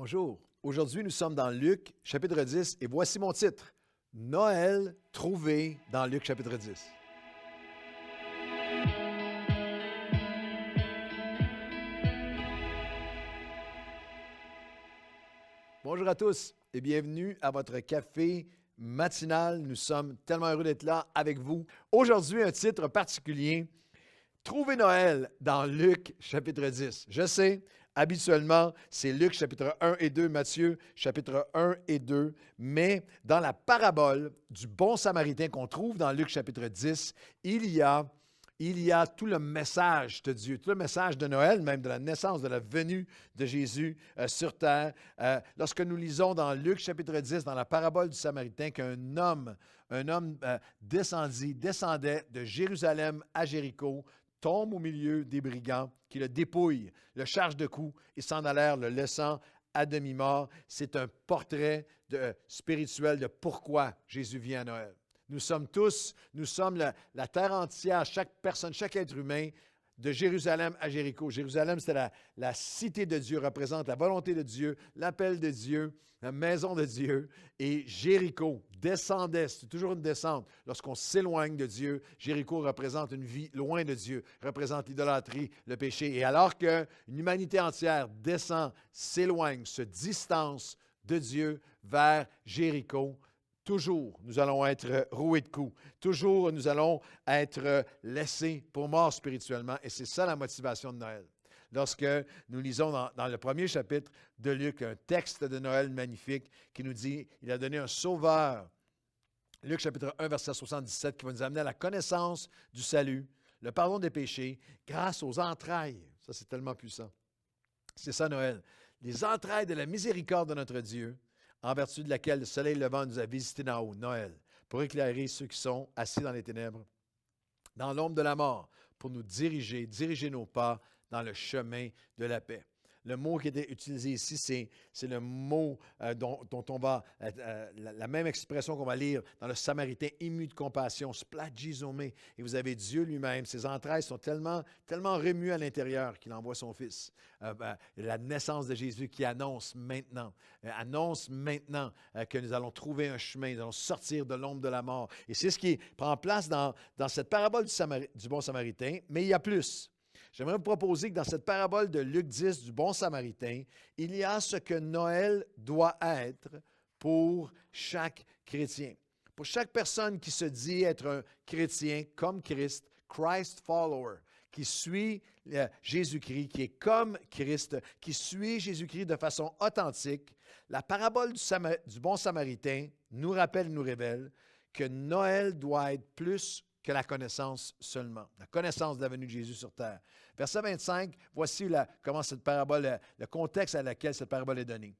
Bonjour. Aujourd'hui, nous sommes dans Luc, chapitre 10, et voici mon titre. Noël trouvé dans Luc, chapitre 10. Bonjour à tous et bienvenue à votre café matinal. Nous sommes tellement heureux d'être là avec vous. Aujourd'hui, un titre particulier. Trouver Noël dans Luc chapitre 10. Je sais, habituellement, c'est Luc chapitre 1 et 2, Matthieu chapitre 1 et 2, mais dans la parabole du bon samaritain qu'on trouve dans Luc chapitre 10, il y a tout le message de Dieu, tout le message de Noël, même de la naissance, de la venue de Jésus sur terre. Lorsque nous lisons dans Luc chapitre 10, dans la parabole du Samaritain, qu'un homme descendait de Jérusalem à Jéricho, tombe au milieu des brigands qui le dépouillent, le chargent de coups et s'en allèrent, le laissant à demi-mort. C'est un portrait spirituel de pourquoi Jésus vient à Noël. Nous sommes la terre entière, chaque personne, chaque être humain, de Jérusalem à Jéricho. Jérusalem, c'était la cité de Dieu, représente la volonté de Dieu, l'appel de Dieu, la maison de Dieu. Et Jéricho descendait, c'est toujours une descente. Lorsqu'on s'éloigne de Dieu, Jéricho représente une vie loin de Dieu, représente l'idolâtrie, le péché. Et alors qu'une humanité entière descend, s'éloigne, se distance de Dieu vers Jéricho, toujours, nous allons être roués de coups. Toujours, nous allons être laissés pour morts spirituellement. Et c'est ça la motivation de Noël. Lorsque nous lisons dans le premier chapitre de Luc, un texte de Noël magnifique qui nous dit « Il a donné un sauveur ». Luc chapitre 1, verset 77, qui va nous amener à la connaissance du salut, le pardon des péchés, grâce aux entrailles. Ça, c'est tellement puissant. C'est ça Noël. Les entrailles de la miséricorde de notre Dieu, en vertu de laquelle le soleil levant nous a visités d'en haut, Noël, pour éclairer ceux qui sont assis dans les ténèbres, dans l'ombre de la mort, pour nous diriger nos pas dans le chemin de la paix. Le mot qui est utilisé ici, c'est le mot dont on va, la même expression qu'on va lire dans le Samaritain, ému de compassion, splagizomé. Et vous avez Dieu lui-même, ses entrailles sont tellement remues à l'intérieur qu'il envoie son Fils. La naissance de Jésus qui annonce maintenant que nous allons trouver un chemin, nous allons sortir de l'ombre de la mort. Et c'est ce qui prend place dans cette parabole du bon Samaritain, mais il y a plus. J'aimerais vous proposer que dans cette parabole de Luc 10 du bon Samaritain, il y a ce que Noël doit être pour chaque chrétien. Pour chaque personne qui se dit être un chrétien comme Christ, Christ follower, qui suit Jésus-Christ, qui est comme Christ, qui suit Jésus-Christ de façon authentique, la parabole du bon Samaritain nous rappelle, nous révèle que Noël doit être plus que la connaissance seulement, la connaissance de la venue de Jésus sur terre. Verset 25, voici comment cette parabole, le contexte à laquelle cette parabole est donnée.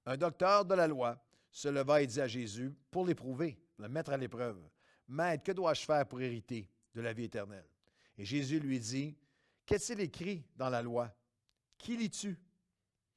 Un docteur de la loi se leva et dit à Jésus, pour l'éprouver, le mettre à l'épreuve, « Maître, que dois-je faire pour hériter de la vie éternelle? » Et Jésus lui dit, « Qu'est-il écrit dans la loi? Qui lis-tu?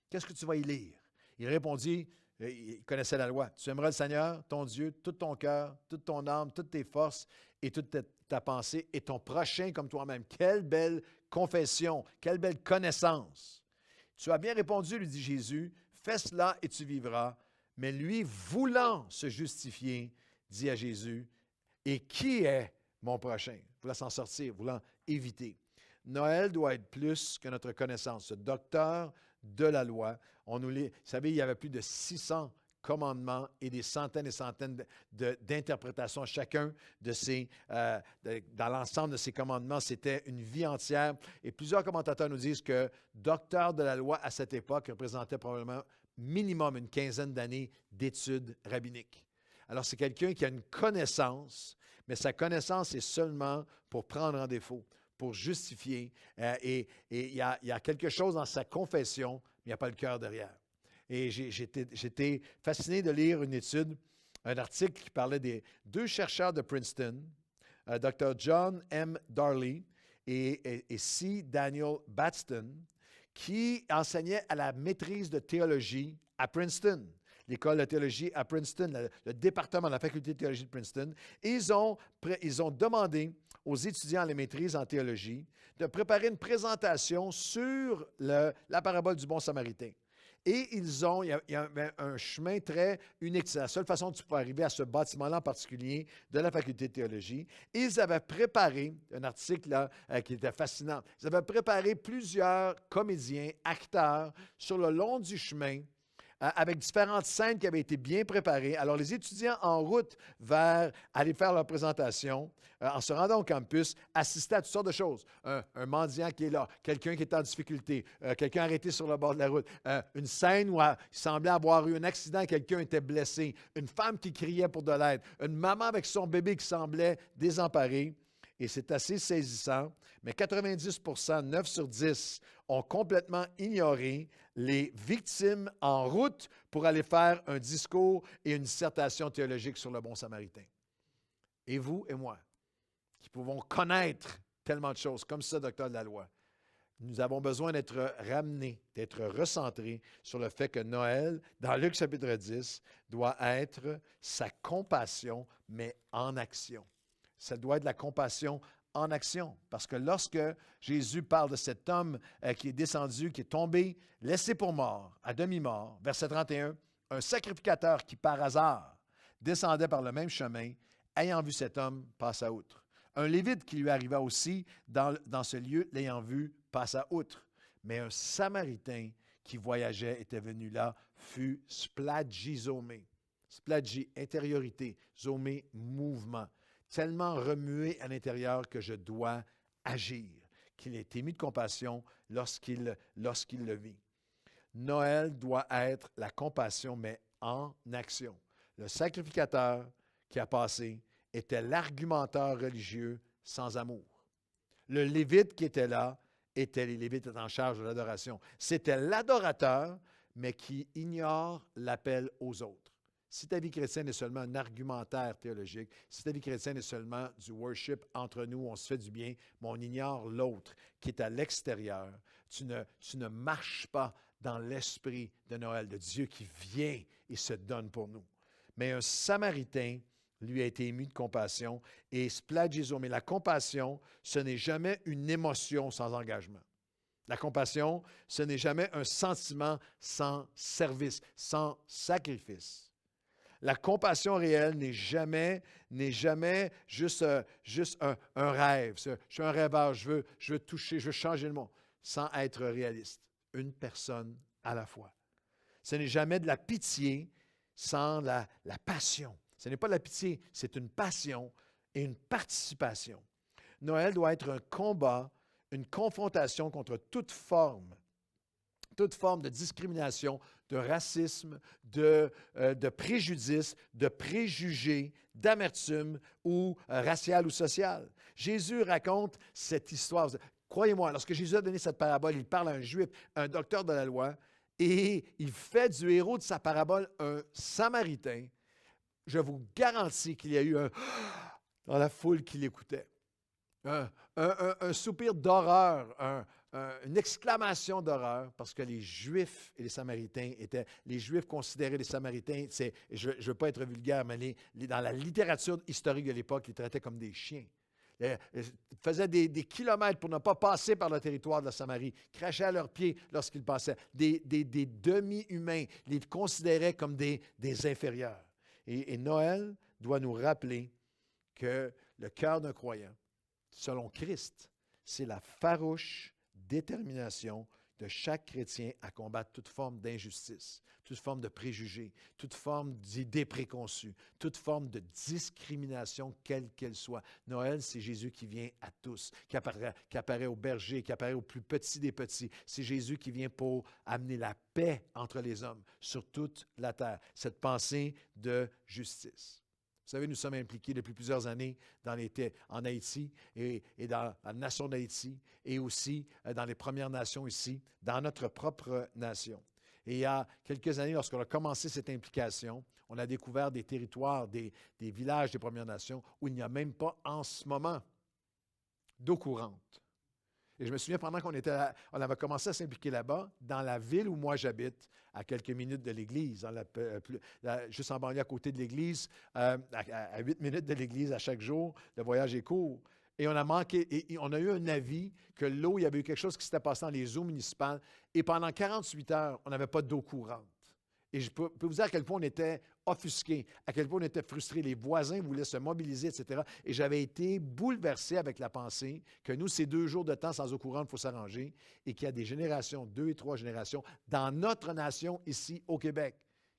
Qu'est-ce que tu vas y lire? » Il répondit, il connaissait la loi. « Tu aimeras le Seigneur, ton Dieu, tout ton cœur, toute ton âme, toutes tes forces et toute ta pensée et ton prochain comme toi-même. » Quelle belle confession, quelle belle connaissance. « Tu as bien répondu, lui dit Jésus, fais cela et tu vivras. » Mais lui, voulant se justifier, dit à Jésus, « Et qui est mon prochain? » Voulant s'en sortir, voulant éviter. Noël doit être plus que notre connaissance. Ce docteur de la loi, vous savez, il y avait plus de 600 commandements et des centaines et centaines d'interprétations. Chacun dans l'ensemble de ces commandements, c'était une vie entière. Et plusieurs commentateurs nous disent que docteur de la loi à cette époque représentait probablement minimum une quinzaine d'années d'études rabbiniques. Alors, c'est quelqu'un qui a une connaissance, mais sa connaissance est seulement pour prendre en défaut, pour justifier. Et il y a quelque chose dans sa confession, mais il n'y a pas le cœur derrière. Et j'étais fasciné de lire une étude, un article qui parlait des deux chercheurs de Princeton, Dr. John M. Darley et C. Daniel Battston, qui enseignaient à la maîtrise de théologie à Princeton, l'école de théologie à Princeton, le département de la faculté de théologie de Princeton. Et ils ont demandé aux étudiants à la maîtrise en théologie de préparer une présentation sur la parabole du bon Samaritain. Et il y avait un chemin très unique. C'est la seule façon que tu peux arriver à ce bâtiment-là en particulier de la faculté de théologie. Et ils avaient préparé, un article là, qui était fascinant, ils avaient préparé plusieurs comédiens, acteurs sur le long du chemin avec différentes scènes qui avaient été bien préparées. Alors, les étudiants en route vers aller faire leur présentation, en se rendant au campus, assistaient à toutes sortes de choses. Un mendiant qui est là, quelqu'un qui est en difficulté, quelqu'un arrêté sur le bord de la route, une scène où il semblait avoir eu un accident, quelqu'un était blessé, une femme qui criait pour de l'aide, une maman avec son bébé qui semblait désemparée. Et c'est assez saisissant, mais 90 9 sur 10 ont complètement ignoré les victimes en route pour aller faire un discours et une dissertation théologique sur le bon samaritain. Et vous et moi, qui pouvons connaître tellement de choses comme ça, docteur de la loi, nous avons besoin d'être ramenés, d'être recentrés sur le fait que Noël, dans Luc chapitre 10, doit être sa compassion, mais en action. Ça doit être la compassion en action. Parce que lorsque Jésus parle de cet homme qui est descendu, qui est tombé, laissé pour mort, à demi-mort, verset 31, un sacrificateur qui par hasard descendait par le même chemin, ayant vu cet homme, passa outre. Un Lévite qui lui arriva aussi dans ce lieu, l'ayant vu, passa outre. Mais un Samaritain qui voyageait, était venu là, fut splagizomé. Splagi, intériorité, zomé, mouvement. Tellement remué à l'intérieur que je dois agir, qu'il est ému de compassion lorsqu'il le vit. Noël doit être la compassion, mais en action. Le sacrificateur qui a passé était l'argumentaire religieux sans amour. Le Lévite qui était là, les Lévites étaient en charge de l'adoration. C'était l'adorateur, mais qui ignore l'appel aux autres. Si ta vie chrétienne est seulement un argumentaire théologique, si ta vie chrétienne est seulement du worship entre nous, on se fait du bien, mais on ignore l'autre qui est à l'extérieur, tu ne marches pas dans l'esprit de Noël, de Dieu qui vient et se donne pour nous. Mais un Samaritain, lui, a été ému de compassion et splagizomé. Mais la compassion, ce n'est jamais une émotion sans engagement. La compassion, ce n'est jamais un sentiment sans service, sans sacrifice. La compassion réelle n'est jamais juste un rêve. Je suis un rêveur, je veux toucher, je veux changer le monde, sans être réaliste. Une personne à la fois. Ce n'est jamais de la pitié sans la passion. Ce n'est pas de la pitié, c'est une passion et une participation. Noël doit être un combat, une confrontation contre toute forme de discrimination, de racisme, de préjudice, de préjugés, d'amertume ou raciale ou sociale. Jésus raconte cette histoire. Croyez-moi, lorsque Jésus a donné cette parabole, il parle à un juif, un docteur de la loi, et il fait du héros de sa parabole un Samaritain. Je vous garantis qu'il y a eu dans la foule qui l'écoutait. Un soupir d'horreur, une exclamation d'horreur, parce que les Juifs et les Samaritains les Juifs considéraient les Samaritains, je ne veux pas être vulgaire, mais dans la littérature historique de l'époque, ils les traitaient comme des chiens. Ils faisaient des kilomètres pour ne pas passer par le territoire de la Samarie, crachaient à leurs pieds lorsqu'ils passaient. Des demi-humains les considéraient comme des inférieurs. Et Noël doit nous rappeler que le cœur d'un croyant, selon Christ, c'est la farouche détermination de chaque chrétien à combattre toute forme d'injustice, toute forme de préjugés, toute forme d'idées préconçues, toute forme de discrimination, quelle qu'elle soit. Noël, c'est Jésus qui vient à tous, qui apparaît aux bergers, qui apparaît aux plus petits des petits. C'est Jésus qui vient pour amener la paix entre les hommes sur toute la terre. Cette pensée de justice. Vous savez, nous sommes impliqués depuis plusieurs années en Haïti et dans la nation d'Haïti et aussi dans les Premières Nations ici, dans notre propre nation. Et il y a quelques années, lorsqu'on a commencé cette implication, on a découvert des territoires, des villages des Premières Nations où il n'y a même pas en ce moment d'eau courante. Et je me souviens, pendant on avait commencé à s'impliquer là-bas, dans la ville où moi j'habite, à quelques minutes de l'église, juste en banlieue à côté de l'église, à 8 minutes de l'église à chaque jour, le voyage est court. Et on a manqué, et on a eu un avis que l'eau, il y avait eu quelque chose qui s'était passé dans les eaux municipales. Et pendant 48 heures, on n'avait pas d'eau courante. Et je peux vous dire à quel point on était offusqués, à quel point on était frustrés. Les voisins voulaient se mobiliser, etc. Et j'avais été bouleversé avec la pensée que nous, ces 2 jours de temps sans eau courante, il faut s'arranger. Et qu'il y a des générations, 2 et 3 générations, dans notre nation, ici, au Québec,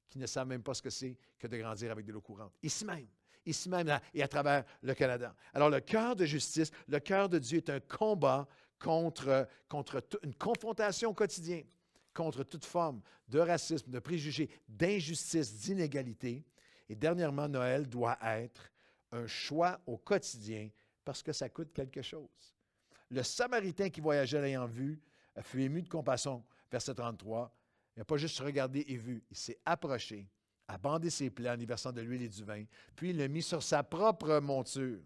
qui ne savent même pas ce que c'est que de grandir avec de l'eau courante. Ici même là, et à travers le Canada. Alors, le cœur de justice, le cœur de Dieu est un combat contre une confrontation quotidienne, contre toute forme de racisme, de préjugés, d'injustice, d'inégalité. Et dernièrement, Noël doit être un choix au quotidien parce que ça coûte quelque chose. Le Samaritain qui voyageait l'ayant vu fut ému de compassion, verset 33. Il n'a pas juste regardé et vu, il s'est approché, a bandé ses plaies en y versant de l'huile et du vin, puis il l'a mis sur sa propre monture,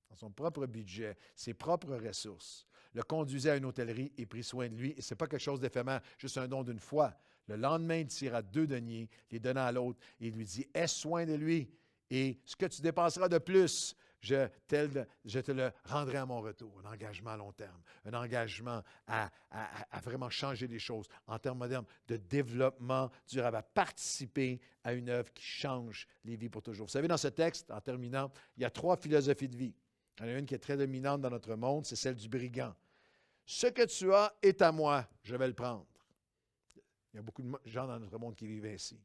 dans son propre budget, ses propres ressources, le conduisait à une hôtellerie et prit soin de lui. Et ce n'est pas quelque chose d'éphémère, juste un don d'une fois. Le lendemain, il tira 2 deniers, les donna à l'autre et il lui dit, « Aie soin de lui, et ce que tu dépenseras de plus, je te le rendrai à mon retour. » Un engagement à long terme, un engagement à vraiment changer les choses en termes modernes de développement durable, à participer à une œuvre qui change les vies pour toujours. Vous savez, dans ce texte, en terminant, il y a 3 philosophies de vie. Il y en a une qui est très dominante dans notre monde, c'est celle du brigand. Ce que tu as est à moi, je vais le prendre. Il y a beaucoup de gens dans notre monde qui vivent ainsi.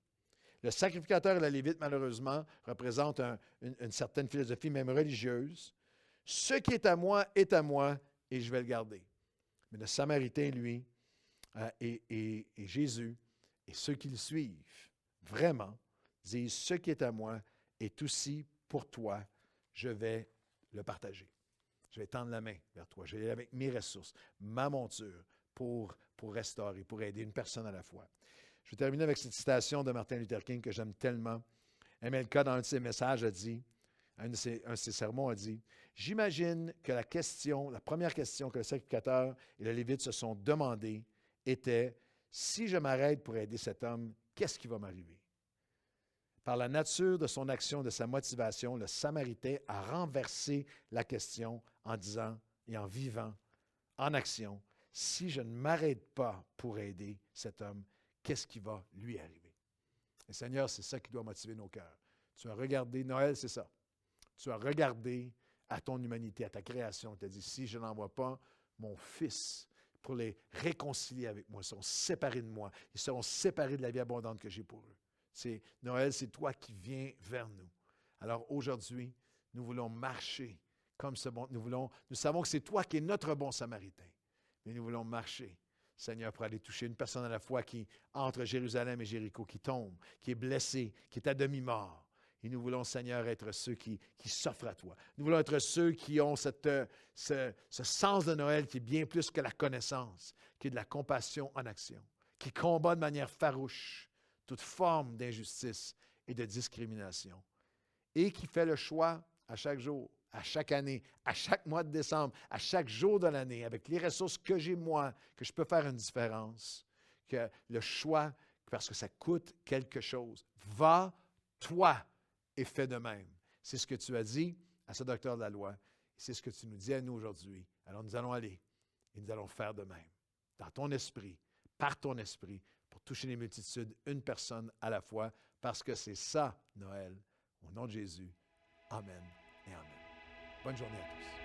Le sacrificateur et la lévite, malheureusement, représentent une certaine philosophie, même religieuse. Ce qui est à moi et je vais le garder. Mais le Samaritain, lui, et Jésus, et ceux qui le suivent, vraiment, disent, ce qui est à moi est aussi pour toi, je vais le partager. Je vais tendre la main vers toi. Je vais aller avec mes ressources, ma monture, pour restaurer, pour aider une personne à la fois. Je vais terminer avec cette citation de Martin Luther King que j'aime tellement. MLK, dans un de ses messages, a dit, un de ses sermons a dit, « J'imagine que la première question que le sacrificateur et le lévite se sont demandées était, si je m'arrête pour aider cet homme, qu'est-ce qui va m'arriver? » Par la nature de son action, de sa motivation, le Samaritain a renversé la question en disant et en vivant, en action, si je ne m'arrête pas pour aider cet homme, qu'est-ce qui va lui arriver? Et Seigneur, c'est ça qui doit motiver nos cœurs. Tu as regardé, Noël, c'est ça. Tu as regardé à ton humanité, à ta création. Tu as dit, si je n'envoie pas mon Fils pour les réconcilier avec moi, ils seront séparés de moi. Ils seront séparés de la vie abondante que j'ai pour eux. Noël, c'est toi qui viens vers nous. Alors aujourd'hui, nous voulons marcher comme ce bon. Nous savons que c'est toi qui es notre bon Samaritain. Mais nous voulons marcher, Seigneur, pour aller toucher une personne à la fois qui entre Jérusalem et Jéricho, qui tombe, qui est blessée, qui est à demi-mort. Et nous voulons, Seigneur, être ceux qui s'offrent à toi. Nous voulons être ceux qui ont ce sens de Noël qui est bien plus que la connaissance, qui est de la compassion en action, qui combat de manière farouche toute forme d'injustice et de discrimination, et qui fait le choix à chaque jour, à chaque année, à chaque mois de décembre, à chaque jour de l'année, avec les ressources que j'ai moi, que je peux faire une différence, que le choix, parce que ça coûte quelque chose, va, toi, et fais de même. C'est ce que tu as dit à ce docteur de la loi, et c'est ce que tu nous dis à nous aujourd'hui. Alors nous allons aller, et nous allons faire de même, dans ton esprit, par ton esprit, pour toucher les multitudes, une personne à la fois, parce que c'est ça, Noël. Au nom de Jésus, amen et amen. Bonne journée à tous.